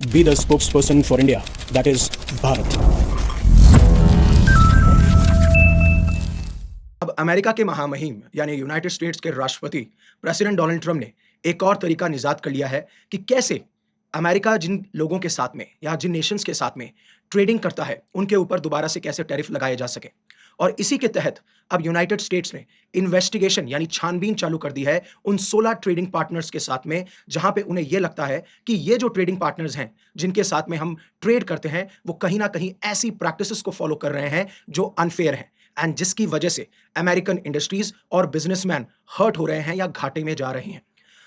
be the spokesperson for India, that is Bharat. अब America के महामहिम यानी यूनाइटेड स्टेट्स के राष्ट्रपति प्रेसिडेंट डोनाल्ड ट्रम्प ने एक और तरीका निजात कर लिया है कि कैसे अमेरिका जिन लोगों के साथ में या जिन नेशंस के साथ में ट्रेडिंग करता है उनके ऊपर दोबारा से कैसे टैरिफ लगाए जा सके। और इसी के तहत अब यूनाइटेड स्टेट्स ने इन्वेस्टिगेशन यानी छानबीन चालू कर दी है उन 16 ट्रेडिंग पार्टनर्स के साथ में, जहां पे उन्हें यह लगता है कि ये जो ट्रेडिंग पार्टनर्स हैं जिनके साथ में हम ट्रेड करते हैं वो कहीं ना कहीं ऐसी प्रैक्टिसेस को फॉलो कर रहे हैं जो अनफेयर है एंड जिसकी वजह से अमेरिकन इंडस्ट्रीज और बिजनेसमैन हर्ट हो रहे हैं या घाटे में जा रहे हैं।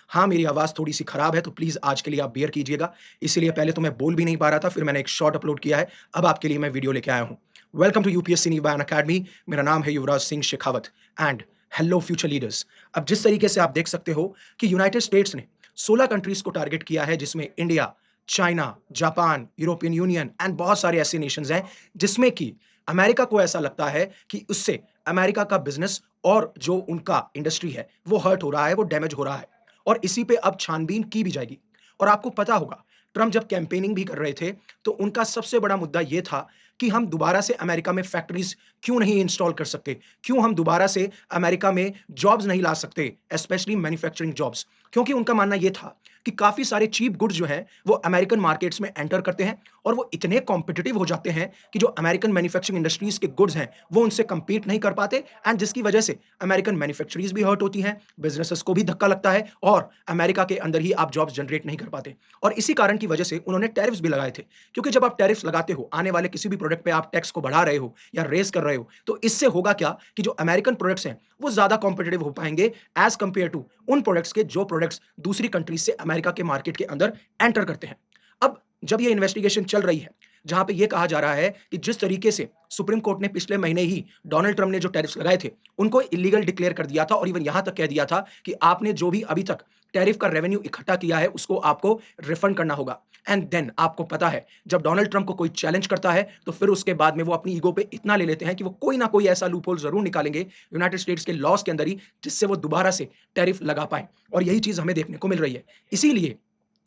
हाँ, मेरी आवाज़ थोड़ी-सी खराब है, तो प्लीज़ आज के लिए आप बियर कीजिएगा। इसीलिए पहले तो मैं बोल भी नहीं पा रहा था, फिर मैंने एक शॉर्ट अपलोड किया है, अब आपके लिए मैं वीडियो लेके आया हूँ। Welcome to UPSC new Bayan academy. मेरा नाम है Yuvraj Singh Shekhawat and hello future leaders. अब जिस तरीके से आप देख सकते हो कि यूनाइटेड स्टेट्स ने 16 कंट्रीज़ को टारगेट किया है, जिसमें India, China, Japan, European union and बहुत सारे ऐसे नेशंस हैं, जिसमें कि अमेरिका को ऐसा लगता है कि उससे अमेरिका का बिज़नेस और जो उनका इंडस्ट्री है, वो हर्ट हो रहा है, वो डैमेज हो रहा है। और इसी पे अब छानबीन की भी जाएगी। और आपको पता होगा, ट्रम्प जब कैंपेनिंग भी कर रहे थे, तो उनका सबसे बड़ा मुद्दा ये था कि हम दोबारा से अमेरिका में फैक्ट्रीज़ क्यों नहीं इंस्टॉल कर सकते? क्यों हम दोबारा से अमेरिका में जॉब्स नहीं ला सकते? Specially manufacturing jobs. क्योंकि उनका मानना ये था कि काफ़ी सारे चीप गुड्स जो हैं, वो अमेरिकन मार्केट्स में एंटर करते हैं और वो इतने कॉम्पिटिटिव हो जाते हैं कि जो अमेरिकन मैन्युफैक्चरिंग इंडस्ट्रीज़ के गुड्स हैं, वो उनसे कम्पीट नहीं कर पाते एंड जिसकी वजह से अमेरिकन मैन्युफैक्चरीज़ भी हर्ट होती हैं, बिज़नेसेस को भी धक्का लगता है और अमेरिका के अंदर ही आप जॉब्स जनरेट नहीं कर पाते। और इसी कारण की वजह से उन्होंने टैरिफ्स भी लगाए थे, क्योंकि जब आप टैरिफ्स लगाते हो, आने वाले किसी भी प्रोडक्ट पे आप टैक्स को बढ़ा रहे हो या रेज़ कर रहे हो, तो इससे होगा क्या कि जो अमेरिकन प्रोडक्ट्स हैं, वो ज़्यादा कॉम्पिटिटिव हो पाएँगे एज़ कंपेयर टू उन प्रोडक्ट्स के जो प्रोडक्ट्स दूसरी कंट्रीज़ से अमेरिका के मार्केट के अंदर एंटर करते हैं। अब जब ये इन्वेस्टिगेशन चल रही है, जहाँ पे ये कहा जा रहा है कि जिस तरीके से सुप्रीम कोर्ट ने पिछले महीने ही डोनाल्ड ट्रम्प ने जो टैरिफ्स लगाए थे, उनको इल्लीगल डिक्लेयर कर दिया था और इवन यहाँ तक कह दिया था कि आपने जो भी अभी तक टैरिफ का रेवेन्यू इकट्ठा किया है, उसको आपको रिफंड करना होगा। एंड देन आपको पता है, जब डोनाल्ड ट्रम्प को कोई चैलेंज करता है, तो फिर उसके बाद में वो अपनी ईगो पे इतना ले लेते हैं कि वो कोई ना कोई ऐसा लूपहोल ज़रूर निकालेंगे यूनाइटेड स्टेट्स के लॉज़ के अंदर ही, जिससे वो दोबारा से टैरिफ लगा पाएँ। और यही चीज़ हमें देखने को मिल रही है। इसीलिए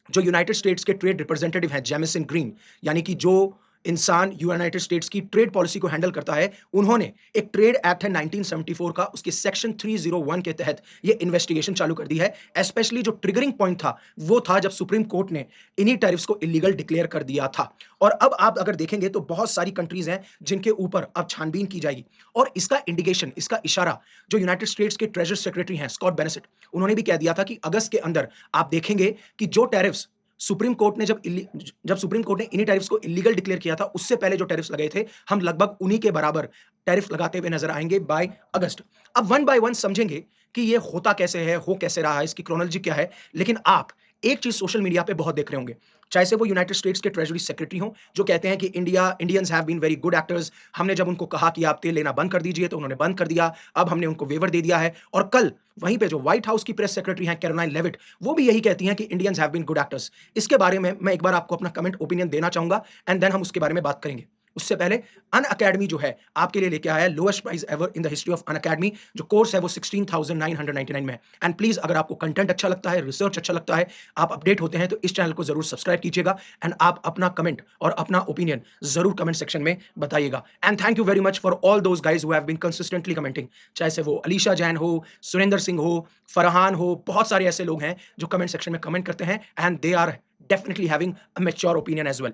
जो यूनाइटेड स्टेट्स के ट्रेड रिप्रेजेंटेटिव हैं जेमिसन ग्रीन, यानी कि जो इंसान यूनाइटेड स्टेट्स की ट्रेड पॉलिसी को हैंडल करता है, उन्होंने एक ट्रेड एक्ट है 1974 का, उसके सेक्शन 301 के तहत ये इन्वेस्टिगेशन चालू कर दी है। स्पेशली जो ट्रिगरिंग पॉइंट था, वो था जब सुप्रीम कोर्ट ने इन्हीं टैरिफ्स को इल्लीगल डिक्लेयर कर दिया था। और अब आप अगर देखेंगे तो बहुत सारी कंट्रीज हैं जिनके ऊपर अब छानबीन की जाएगी। और इसका इंडिकेशन, इसका इशारा जो यूनाइटेड स्टेट्स के ट्रेजरी सेक्रेटरी हैं स्कॉट बेनेसिट, उन्होंने भी कह दिया था कि अगस्त के अंदर आप देखेंगे कि जो टैरिफ्स सुप्रीम कोर्ट ने जब सुप्रीम कोर्ट ने इन्हीं टैरिफ्स को इल्लीगल डिक्लेयर किया था, उससे पहले जो टैरिफ्स लगे थे, हम लगभग उन्हीं के बराबर टैरिफ लगाते हुए नजर आएंगे बाय अगस्त। अब वन बाय वन समझेंगे कि ये होता कैसे है, हो कैसे रहा है, इसकी क्रोनोलॉजी क्या है। लेकिन आप एक चीज सोशल मीडिया पे बहुत देख रहे होंगे, चाहे से वो यूनाइटेड स्टेट्स के ट्रेजरी सेक्रेटरी हों, जो कहते हैं कि Indians have been very good actors. हमने जब उनको कहा कि आप तेल लेना बंद कर दीजिए, तो उन्होंने बंद कर दिया। अब हमने उनको वेवर दे दिया है। और कल वहीं पे जो व्हाइट हाउस की प्रेस सेक्रेटरी हैं कैरोलाइन लेविट, वो भी यही कहती हैं कि Indians have been good actors. इसके बारे में मैं एक बार आपको अपना कमेंट ओपिनियन देना चाहूंगा एंड देन हम उसके बारे में बात करेंगे। उससे पहले अन अकेडमी जो है आपके लिए लेके आया है lowest price ever in the history of an academy. जो कोर्स है वो 16,999 में है। एंड प्लीज अगर आपको कंटेंट अच्छा लगता है, रिसर्च अच्छा लगता है, आप अपडेट होते हैं, तो इस चैनल को जरूर सब्सक्राइब कीजिएगा एंड आप अपना कमेंट और अपना ओपिनियन जरूर कमेंट सेक्शन में बताइएगा। And thank you very much for all those guys who have been consistently commenting, चाहे से वो अलीशा जैन हो, सुरेंद्र सिंह हो, फरहान हो, बहुत सारे ऐसे लोग हैं जो कमेंट सेक्शन में कमेंट करते हैं and they are definitely having a mature opinion as well.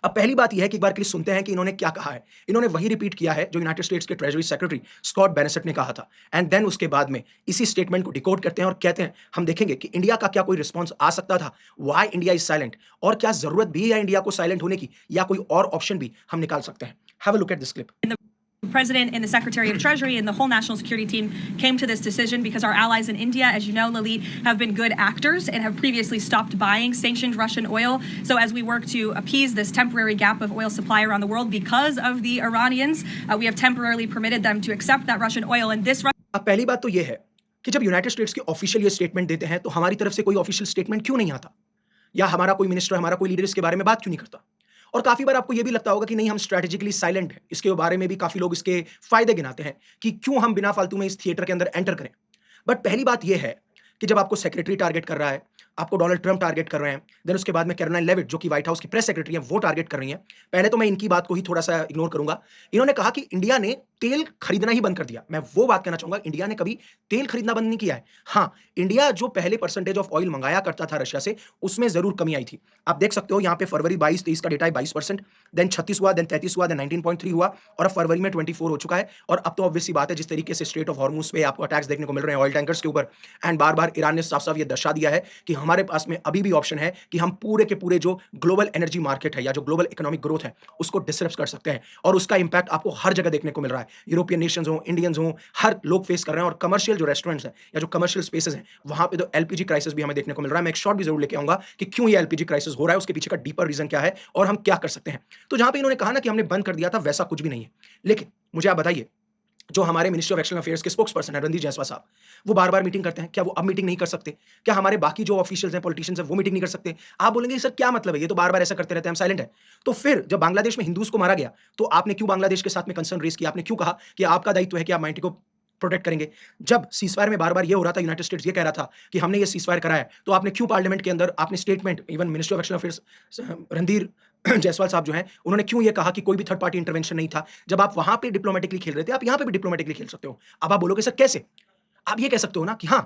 अब पहली बात यह है कि एक बार के लिए सुनते हैं कि इन्होंने क्या कहा है। इन्होंने वही रिपीट किया है जो यूनाइटेड स्टेट्स के ट्रेजरी सेक्रेटरी स्कॉट बेनेसेट ने कहा था। एंड देन उसके बाद में इसी स्टेटमेंट को डिकोड करते हैं और कहते हैं, हम देखेंगे कि इंडिया का क्या कोई रिस्पॉन्स आ सकता था, व्हाई इंडिया इज साइलेंट, और क्या जरूरत भी है इंडिया को साइलेंट होने की, या कोई और ऑप्शन भी हम निकाल सकते हैं। Have a look at this clip. The President and the Secretary of Treasury and the whole national security team came to this decision because our allies in India, as you know, Lalit, have been good actors and have previously stopped buying sanctioned Russian oil. So as we work to appease this temporary gap of oil supply around the world because of the Iranians, we have temporarily permitted them to accept that Russian oil. And this अब पहली बात तो ये है कि जब United States के official ये स्टेटमेंट देते हैं, तो हमारी तरफ से कोई ऑफिशियल स्टेटमेंट क्यों नहीं आता, या हमारा कोई मिनिस्टर, हमारा कोई लीडर इसके बारे में बात क्यों नहीं करता। और काफी बार आपको ये भी लगता होगा कि नहीं, हम स्ट्रेटेजिकली साइलेंट हैं। इसके बारे में भी काफी लोग इसके फायदे गिनाते हैं कि क्यों हम बिना फालतू में इस थिएटर के अंदर एंटर करें। बट पहली बात यह है कि जब आपको सेक्रेटरी टारगेट कर रहा है, आपको डोनाल्ड ट्रम्प टारगेट कर रहे हैं, देन उसके बाद में कैरोलाइन लेविट जो कि व्हाइट हाउस की प्रेस सेक्रेटरी हैं, वो टारगेट कर रही हैं। पहले तो मैं इनकी बात को ही थोड़ा-सा इग्नोर करूँगा। इन्होंने कहा कि इंडिया ने तेल खरीदना ही बंद कर दिया। मैं वो बात कहना चाहूँगा, इंडिया ने कभी तेल खरीदना बंद नहीं किया है। हाँ, इंडिया जो पहले परसेंटेज ऑफ ऑयल मँगाया करता था रशिया से, उसमें ज़रूर कमी आई थी। आप देख सकते हो यहाँ पे फरवरी 22-23 का डेटा है 22%, देन 36 हुआ, देन 33 हुआ, देन 19.3 हुआ और अब फरवरी में 24 हो चुका है। और अब तो ऑब्वियस सी बात है, जिस तरीके से स्ट्रेट ऑफ हॉर्मुज़ पे आपको अटैक्स देखने को मिल रहे हैं ऑयल टैंकर्स के ऊपर, एंड बार-बार ईरान ने साफ-साफ ये दर्शा दिया है कि हमारे पास में अभी भी ऑप्शन है कि हम पूरे के पूरे जो ग्लोबल एनर्जी मार्केट है या जो ग्लोबल इकोनॉमिक ग्रोथ है, उसको डिसरप्ट कर सकते हैं और उसका इम्पैक्ट आपको हर जगह देखने को मिल रहा है। यूरोपियन नेशंस हों, इंडियंस हों, हर लोग फेस कर रहे हैं और कमर्शियल जो रेस्टोरेंट्स हैं या जो कमर्शियल स्पेसेस हैं, वहाँ पे तो एलपीजी क्राइसिस भी हमें देखने को मिल रहा है। मैं एक शॉट भी ज़रूर लेके आऊँगा कि क्यों ये एलपीजी क्राइसिस हो रहा है, उसके पीछे का डीपर रीज़न क्या है और हम क्या कर सकते हैं। तो जहाँ पे इन्होंने कहा ना कि हमने बंद कर दिया था, वैसा कुछ भी नहीं है। लेकिन मुझे आप बताइए, जो हमारे मिनिस्ट्री ऑफ एक्सटर्नल अफेयर्स के स्पोक्स पर्सन है रणधीर जायसवाल साहब, वो बार-बार मीटिंग करते हैं। क्या वो अब मीटिंग नहीं कर सकते? क्या हमारे बाकी जो ऑफिशियल्स हैं, पॉलिटिशियंस हैं, वो मीटिंग नहीं कर सकते? आप बोलेंगे सर क्या मतलब है? ये तो बार-बार ऐसा करते रहते हैं, हम साइलेंट हैं। तो फिर जब बांग्लादेश में हिंदूज़ को मारा गया, तो आपने क्यों बांग्लादेश के साथ में कंसर्न रेज़ किया? आपने क्यों कहा कि आपका दायित्व है कि आप माइनॉरिटी को प्रोटेक्ट करेंगे? जब सीज़फायर में बार-बार ये हो रहा था, यूनाइटेड स्टेट्स ये कह रहा था कि हमने ये सीज़फायर कराया है, तो आपने क्यों पार्लियामेंट के अंदर आपने statement, even ministry of external affairs Randhir Jaiswal साहब जो हैं, उन्होंने क्यों ये कहा कि कोई भी थर्ड पार्टी इंटरवेंशन नहीं था? जब आप वहाँ पे डिप्लोमैटिकली खेल रहे थे, आप यहाँ पे भी डिप्लोमैटिकली खेल सकते हो। अब आप बोलोगे सर कैसे? आप ये कह सकते हो ना कि हाँ,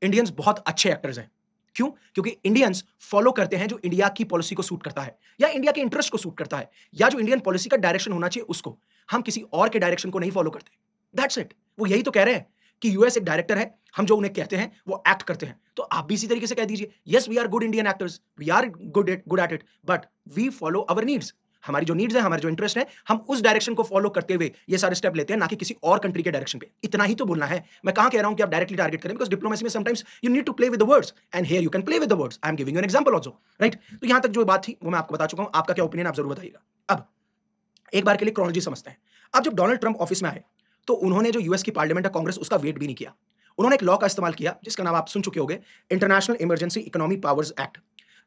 इंडियंस बहुत अच्छे एक्टर्स हैं। क्यों? क्योंकि इंडियंस फॉलो करते हैं जो इंडिया की पॉलिसी को सूट करता है या इंडिया के इंटरेस्ट को सूट करता है या जो इंडियन पॉलिसी का डायरेक्शन होना चाहिए उसको। हम किसी और के डायरेक्शन को नहीं फॉलो करते। That's it. वो यही तो कह रहे हैं कि यूएस एक डायरेक्टर है, हम जो उन्हें कहते हैं वो एक्ट करते हैं। तो आप भी इसी तरीके से कह दीजिए, yes we are good Indian actors, we are good at it, but we follow our needs. हमारी जो नीड्स है, हमारे जो इंटरेस्ट है, हम उस डायरेक्शन को फॉलो करते हुए ये सारे स्टेप लेते हैं, ना कि किसी और कंट्री के डायरेक्शन पे। इतना ही तो बोलना है। मैं कहाँ कह रहा हूँ कि आप डायरेक्टली टारगेट करें, बिकॉज़ डिप्लोमेसी में sometimes you need to play with the words and here you can play with the words. I am giving you an example also, right? तो यहाँ तक जो बात थी वो मैं आपको बता चुका हूँ। आपका क्या ओपिनियन आप ज़रूर बताइएगा। अब एक बार के लिए क्रोनोलॉजी समझते हैं। अब जब डोनाल्ड ट्रम्प ऑफिस में आए, तो उन्होंने जो यूएस की पार्लियामेंट है, कांग्रेस, उसका वेट भी नहीं किया। उन्होंने एक लॉ का इस्तेमाल किया जिसका नाम आप सुन चुके होंगे, international emergency economic powers act,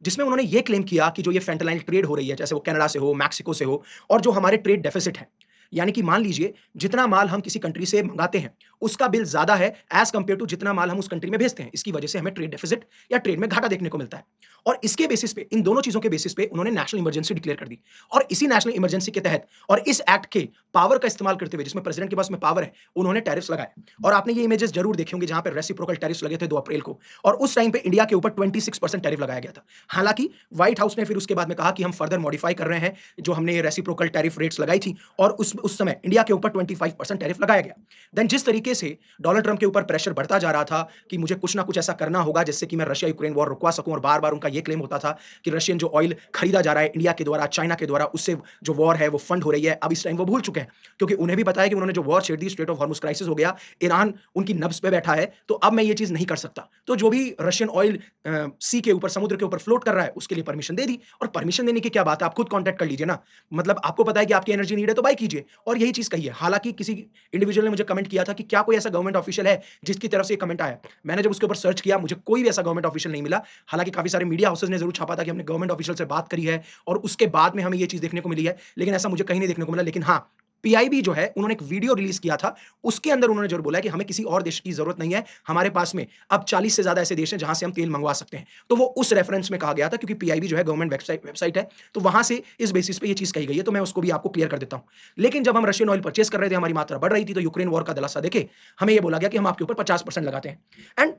जिसमें उन्होंने ये क्लेम किया कि जो ये फेंटानिल ट्रेड हो रही है, चाहे वो कनाडा से हो, मैक्सिको से हो, और जो हमारे ट्रेड डेफिसिट है, यानी कि मान लीजिए जितना माल हम किसी कंट्री से मंगाते हैं, उसका बिल ज़्यादा है एज़ कंपेयर टू जितना माल हम उस कंट्री में भेजते हैं। इसकी वजह से हमें ट्रेड डेफिसिट या ट्रेड में घाटा देखने को मिलता है। और इसके बेसिस पे, इन दोनों चीज़ों के बेसिस पे उन्होंने नेशनल इमरजेंसी डिक्लेयर कर दी। और इसी नेशनल इमरजेंसी के तहत और इस एक्ट के पावर का इस्तेमाल करते हुए, जिसमें प्रेसिडेंट के पास में पावर है, उन्होंने टैरिफ्स लगाए। और आपने ये इमेजेस ज़रूर देखे होंगे जहाँ पे रेसिप्रोकल टैरिफ्स लगे थे 2 अप्रैल को, और उस टाइम पे इंडिया के ऊपर 26% टैरिफ लगाया गया था। हालाँकि व्हाइट हाउस ने फिर उसके बाद में कहा कि हम फर्दर मॉडिफाई कर रहे हैं, जो हमने ये रेसिप्रोकल टैरिफ रेट्स लगाई थी, और उस समय इंडिया के ऊपर 25% टैरिफ लगाया गया। देन जिस तरीके से डोनाल्ड ट्रम्प के ऊपर प्रेशर बढ़ता जा रहा था कि मुझे कुछ ना कुछ ऐसा करना होगा जिससे कि मैं रशिया यूक्रेन वॉर रुकवा सकूं, और बार-बार उनका ये क्लेम होता था कि रशियन जो ऑयल खरीदा जा रहा है इंडिया के द्वारा, चाइना के द्वारा, उससे जो वॉर है वो फंड हो रही है। अब इस टाइम वो भूल चुके हैं, क्योंकि उन्हें भी पता है कि उन्होंने जो वॉर छेड़ दी, स्ट्रेट ऑफ हॉर्मुज़ क्राइसिस हो गया, ईरान उनकी नब्ज़ पे बैठा है, तो अब मैं ये चीज़ नहीं कर सकता। तो जो भी रशियन ऑयल सी के ऊपर, समुद्र के ऊपर फ्लोट कर रहा है, उसके लिए परमिशन दे दी। और परमिशन देने की क्या बात है, आप खुद कॉन्टैक्ट कर लीजिए ना। मतलब आपको पता है कि आपकी एनर्जी नीड है तो बाय कीजिए, और यही चीज़ कही है। हालाँकि किसी इंडिविजुअल ने मुझे कमेंट किया था कि क्या कोई ऐसा गवर्नमेंट ऑफिशियल है जिसकी तरफ से ये कमेंट आया? मैंने जब उसके ऊपर सर्च किया, मुझे कोई भी ऐसा गवर्नमेंट ऑफिशियल नहीं मिला। हालाँकि काफ़ी सारे मीडिया हाउसेज़ ने ज़रूर छापा था कि हमने गवर्नमेंट ऑफिशियल से बात करी है और उसके बाद में हमें ये चीज़ देखने को मिली है, लेकिन ऐसा मुझे कहीं नहीं देखने को मिला। लेकिन हाँ, पीआईबी जो है, उन्होंने एक वीडियो रिलीज़ किया था, उसके अंदर उन्होंने ज़रूर बोला है कि हमें किसी और देश की ज़रूरत नहीं है, हमारे पास में अब 40 से ज़्यादा ऐसे देश हैं जहाँ से हम तेल मंगवा सकते हैं। तो वो उस रेफरेंस में कहा गया था, क्योंकि पीआईबी जो है गवर्नमेंट वेबसाइट है, तो वहाँ से इस बेसिस पे ये चीज़ कही गई है, तो मैं उसको भी आपको क्लियर कर देता हूँ। लेकिन जब हम रशियन ऑयल परचेज़ कर रहे थे, हमारी मात्रा बढ़ रही थी, तो यूक्रेन वॉर का दलासा देके हमें ये बोला गया कि हम आपके ऊपर 50% लगाते हैं। एंड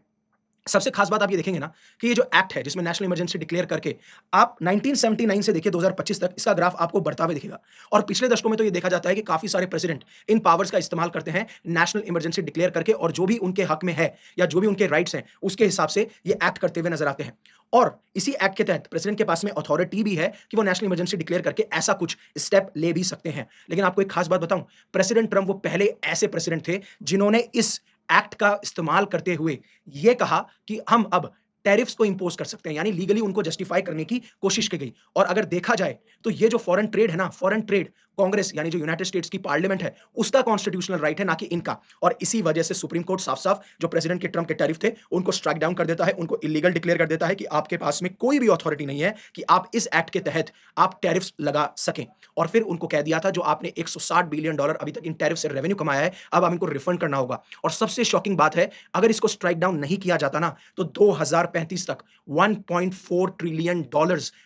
सबसे खास बात आप ये देखेंगे ना कि ये जो एक्ट है जिसमें नेशनल इमरजेंसी डिक्लेयर करके आप 1979 से देखिए 2025 तक, इसका ग्राफ आपको बढ़ता हुआ दिखेगा। और पिछले दशकों में तो ये देखा जाता है कि काफ़ी सारे प्रेसिडेंट इन पावर्स का इस्तेमाल करते हैं नेशनल इमरजेंसी डिक्लेयर करके, और जो भी उनके हक में है या जो भी उनके राइट्स हैं, उसके हिसाब से ये एक्ट करते हुए नजर आते हैं। और इसी एक्ट के तहत प्रेसिडेंट के पास में अथॉरिटी भी है कि वो नेशनल इमरजेंसी डिक्लेयर करके ऐसा कुछ स्टेप ले भी सकते हैं। लेकिन आपको एक खास बात बताऊं, प्रेसिडेंट ट्रम्प वो पहले ऐसे प्रेसिडेंट थे जिन्होंने इस एक्ट का इस्तेमाल करते हुए ये कहा कि हम अब टैरिफ्स को इंपोज कर सकते हैं, यानी लीगली उनको जस्टिफाई करने की कोशिश की गई। और अगर देखा जाए तो ये जो फॉरेन ट्रेड है ना, फॉरेन ट्रेड कांग्रेस यानी जो यूनाइटेड स्टेट्स की पार्लियामेंट है उसका कॉन्स्टिट्यूशनल राइट है, ना कि इनका। और इसी वजह से सुप्रीम कोर्ट साफ-साफ जो प्रेसिडेंट के ट्रम्प के टैरिफ थे उनको स्ट्राइक डाउन कर देता है, उनको इल्लीगल डिक्लेयर कर देता है कि आपके पास में कोई भी अथॉरिटी नहीं है कि आप इस एक्ट के तहत आप टैरिफ्स लगा सकें। और फिर उनको कह दिया था जो आपने $160 बिलियन अभी तक इन टैरिफ से रेवेन्यू कमाया है, अब आप इनको रिफंड करना होगा। और सबसे शॉकिंग बात है, अगर इसको स्ट्राइक डाउन नहीं किया जाता ना तो 2035 तक $1.4 ट्रिलियन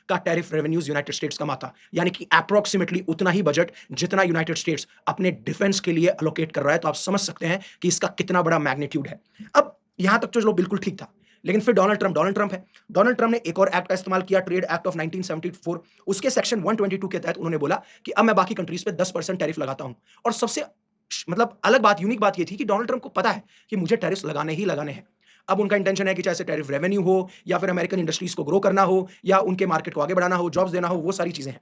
का टैरिफ रेवेन्यूज यूनाइटेड स्टेट्स कमाता, यानी कि अप्रॉक्सीमेटली उतना ही बजट जितना यूनाइटेड स्टेट्स अपने डिफेंस के लिए अलोकेट कर रहा है। तो आप समझ सकते हैं कि इसका कितना बड़ा मैग्नीट्यूड है। अब यहां तक तो चलो बिल्कुल ठीक था, लेकिन फिर डोनाल्ड ट्रंप है। डोनाल्ड ट्रंप ने एक और एक्ट का इस्तेमाल किया, ट्रेड एक्ट ऑफ 1974। उसके सेक्शन 122 के तहत उन्होंने बोला कि अब मैं बाकी कंट्रीज पे 10% टैरिफ लगाता हूं। और सबसे मतलब अलग बात, यूनिक बात ये थी कि डोनाल्ड ट्रंप को पता है कि मुझे टैरिफ लगाने ही लगाने हैं। अब उनका इंटेंशन है कि चाहे से टैरिफ रेवेन्यू हो या फिर अमेरिकन इंडस्ट्रीज को ग्रो करना हो या उनके मार्केट को आगे बढ़ाना हो, जॉब्स देना हो, वो सारी चीजें हैं।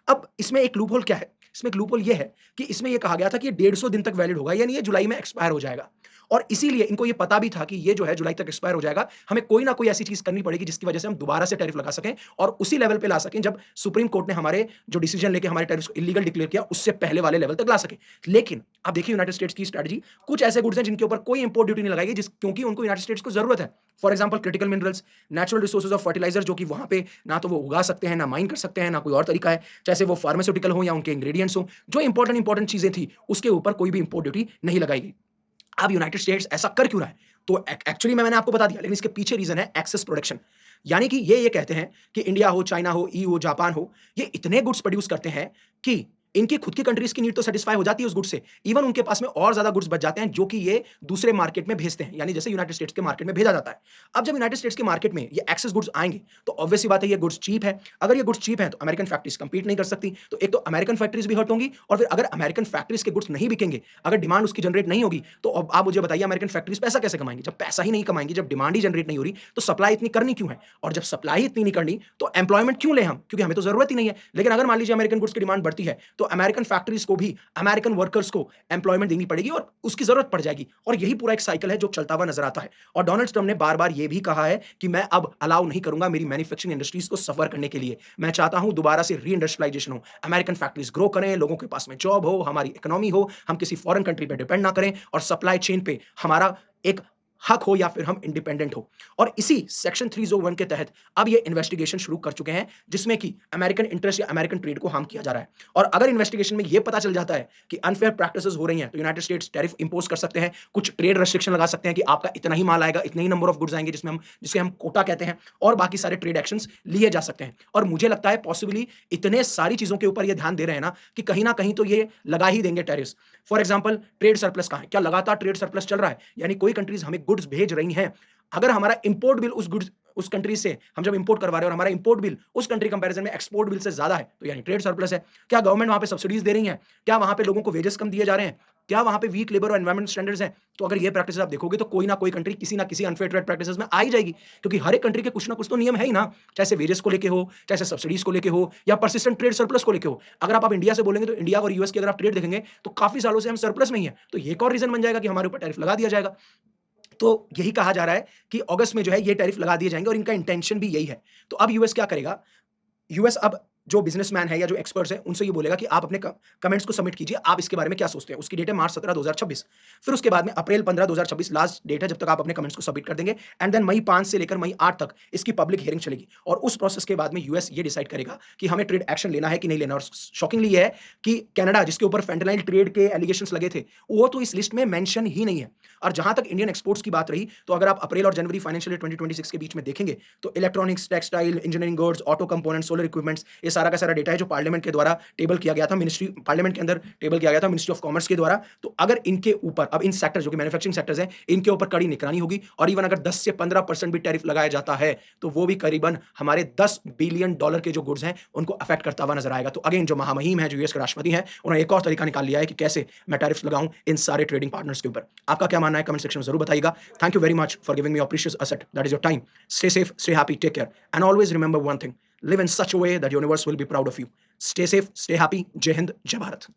अब इसमें एक लूपहोल क्या है? इसमें एक लूपहोल ये है कि इसमें ये कहा गया था कि ये 150 दिन तक वैलिड होगा, यानी ये जुलाई में एक्सपायर हो जाएगा। और इसीलिए इनको ये पता भी था कि ये जो है जुलाई तक एक्सपायर हो जाएगा, हमें कोई ना कोई ऐसी चीज करनी पड़ेगी जिसकी वजह से हम दोबारा से टैरिफ लगा सकें और उसी लेवल पे ला सकें जब सुप्रीम कोर्ट ने हमारे जो डिसीजन लेके हमारे टैरिफ को इलीगल डिक्लेयर किया उससे पहले वाले लेवल तक ला सके। लेकिन अब देखिए यूनाइटेड स्टेट्स की स्ट्रेटजी, कुछ ऐसे गुड्स हैं जिनके ऊपर कोई इंपोर्ट ड्यूटी नहीं लगाएगी क्योंकि उनको यूनाइटेड स्टेट्स को जरूरत है। For example critical minerals, natural resources of fertiliser, जो कि वहां पे ना तो वो उगा सकते हैं, ना माइन कर सकते हैं, ना कोई और तरीका है, चाहे वो फार्मास्यूटिकल हो या उनके इंग्रेडिएंट्स हो, जो इंपॉर्टेंट चीजें थी उसके ऊपर कोई भी इंपोर्ट ड्यूटी नहीं लगाई गई। अब यूनाइटेड स्टेट्स ऐसा कर क्यों रहा है? तो एक्चुअली मैंने आपको बता दिया, लेकिन इसके पीछे रीजन है एक्सेस प्रोडक्शन। यानी कि ये कहते हैं कि इंडिया हो, चाइना हो, ईयू हो, जापान हो, ये इतने गुड्स प्रोड्यूस करते हैं कि इनकी खुद की कंट्रीज की नीड तो सेटिस्फाई हो जाती है उस गुड्स से, इवन उनके पास में और ज्यादा गुड्स बच जाते हैं जो कि ये दूसरे मार्केट में भेजते हैं, यानी जैसे यूनाइटेड स्टेट्स के मार्केट में भेजा जाता है। अब जब यूनाइटेड स्टेट्स के मार्केट में ये एक्सेस गुड्स आएंगे तो ऑब्वियस सी बात है ये गुड्स चीप है। अगर ये गुड्स चीप है तो अमेरिकन फैक्ट्रीज कंपीट नहीं कर सकती, तो एक तो अमेरिकन फैक्ट्रीज भी हर्ट होंगी, और फिर अगर अमेरिकन फैक्ट्रीज के गुड्स नहीं बिकेंगे, अगर डिमांड उसकी जनरेट नहीं होगी, तो अब आप मुझे बताइए अमेरिकन फैक्ट्रीज पैसा कैसे कमाएंगी? जब पैसा ही नहीं कमाएंगी, जब डिमांड ही जनरेट नहीं हो रही, तो सप्लाई इतनी करनी क्यों है? और जब सप्लाई इतनी नहीं करनी तो एम्प्लॉयमेंट क्यों ले हम? क्योंकि हमें तो जरूरत ही नहीं है। लेकिन अगर मान लीजिए अमेरिकन गुड्स की डिमांड बढ़ती है तो अमेरिकन फैक्ट्रीज को भी अमेरिकन वर्कर्स को एम्प्लॉयमेंट देनी पड़ेगी और उसकी जरूरत पड़ जाएगी, और यही पूरा एक साइकिल है जो चलता हुआ नजर आता है। और डोनाल्ड ट्रंप ने बार-बार ये भी कहा है कि मैं अब अलाउ नहीं करूंगा मेरी मैन्युफैक्चरिंग इंडस्ट्रीज को सफर करने के लिए। मैं चाहता हूं दोबारा से री-इंडस्ट्रियलाइजेशन हो, अमेरिकन फैक्ट्रीज ग्रो करें, लोगों के पास में जॉब हो, हमारी इकोनॉमी हो, हम किसी फॉरेन कंट्री पे डिपेंड ना करें और सप्लाई चेन पे हमारा एक हक हो या फिर हम इंडिपेंडेंट हो। और इसी सेक्शन 301 के तहत अब ये इन्वेस्टिगेशन शुरू कर चुके हैं जिसमें कि अमेरिकन इंटरेस्ट या अमेरिकन ट्रेड को हार्म किया जा रहा है। और अगर इन्वेस्टिगेशन में ये पता चल जाता है कि अनफेयर प्रैक्टिसेस हो रही हैं तो यूनाइटेड स्टेट्स टैरिफ इंपोज कर सकते हैं, कुछ ट्रेड रेस्ट्रिक्शन लगा सकते हैं कि आपका इतना ही माल आएगा, इतने ही नंबर ऑफ गुड्स आएंगे जिसे हम कोटा कहते हैं, और बाकी सारे ट्रेड एक्शंस लिए जा सकते हैं। और मुझे लगता है पॉसिबली इतने सारी चीजों के ऊपर ये ध्यान दे रहे हैं ना कि कहीं ना कहीं तो ये लगा ही देंगे tariffs. For example trade surplus कहां है? क्या लगातार ट्रेड सरप्लस चल रहा है? यानी कोई कंट्रीज हमें गुड्स भेज रही हैं, अगर हमारा इंपोर्ट बिल उस कंट्री से हम जब इंपोर्ट करवा रहे हैं और हमारा इंपोर्ट बिल उस कंट्री कंपैरिजन में एक्सपोर्ट बिल से ज्यादा है, तो यानी ट्रेड सरप्लस है। क्या गवर्नमेंट वहां पे सब्सिडीज दे रही है? क्या वहां पे लोगों को वेजेस कम दिए जा रहे हैं? क्या वहां पे वीक लेबर और एनवायरमेंट स्टैंडर्ड्स हैं? तो अगर ये प्रैक्टिस आप देखोगे तो कोई ना कोई कंट्री किसी ना किसी अनफेयर ट्रेड प्रैक्टिसेस में आ ही जाएगी, क्योंकि हर एक कंट्री के कुछ ना कुछ तो नियम है ही ना, चाहे से वेजेस को लेके हो, चाहे से सब्सिडीज को लेके हो, या परसिस्टेंट ट्रेड सरप्लस को लेके हो। अगर आप इंडिया से बोलेंगे तो इंडिया और यूएस की अगर आप ट्रेड देखेंगे तो काफी सालों से हम सरप्लस में ही है, तो ये एक और रीजन बन जाएगा कि हमारे ऊपर टैरिफ लगा दिया जाएगा। तो यही कहा जा रहा है कि अगस्त में जो है ये टैरिफ लगा दिए जाएंगे और इनका इंटेंशन भी यही है। तो अब यूएस क्या करेगा? यूएस अब जो बिजनेसमैन है या जो एक्सपर्ट्स हैं उनसे ये बोलेगा कि आप अपने कमेंट्स को सबमिट कीजिए, आप इसके बारे में क्या सोचते हैं। उसकी डेट है मार्च 17 2026। फिर उसके बाद में अप्रैल 15 2026 लास्ट डेट है जब तक आप अपने कमेंट्स को सबमिट कर देंगे, एंड देन मई 5 से लेकर मई 8 तक इसकी पब्लिक हियरिंग चलेगी। और उस प्रोसेस के बाद में यूएस ये डिसाइड करेगा कि हमें ट्रेड एक्शन लेना है कि नहीं लेना। और शॉकिंगली ये है कि कनाडा, जिसके ऊपर फेंटेनाइल ट्रेड के एलिगेशंस लगे थे, वो तो इस लिस्ट में मेंशन ही नहीं है। और जहां तक इंडियन एक्सपोर्ट्स की बात रही, तो अगर आप अप्रैल और जनवरी फाइनेंशियल ईयर 2026 के बीच में देखेंगे तो electronics, textile, engineering goods, auto components, solar equipments, ये सारा का सारा डेटा है जो पार्लियामेंट के द्वारा टेबल किया गया था, पार्लियामेंट के अंदर टेबल किया गया था मिनिस्ट्री ऑफ कॉमर्स के द्वारा। तो अगर इनके ऊपर अब इन सेक्टर जो कि मैन्युफैक्चरिंग सेक्टर्स हैं, इनके ऊपर कड़ी निगरानी होगी, और इवन अगर 10 से 15% भी टैरिफ लगाया जाता है तो वो भी करीबन हमारे $10 बिलियन के जो गुड्स हैं उनको अफेक्ट करता हुआ नजर आएगा। तो अगेन जो महामहिम है, जो यूएस के राष्ट्रपति हैं, उन्होंने एक और तरीका निकाल लिया है कि कैसे मैं टैरिफ्स लगाऊं इन सारे ट्रेडिंग पार्टनर्स के ऊपर। आपका क्या मानना है कमेंट सेक्शन में जरूर बताइएगा। Thank you very much for giving me your precious asset, that is your time. Stay safe, stay happy, take care, and always remember one thing, live in such a way that universe will be proud of you. Stay safe, stay happy. Jai Hind, Jai Bharat.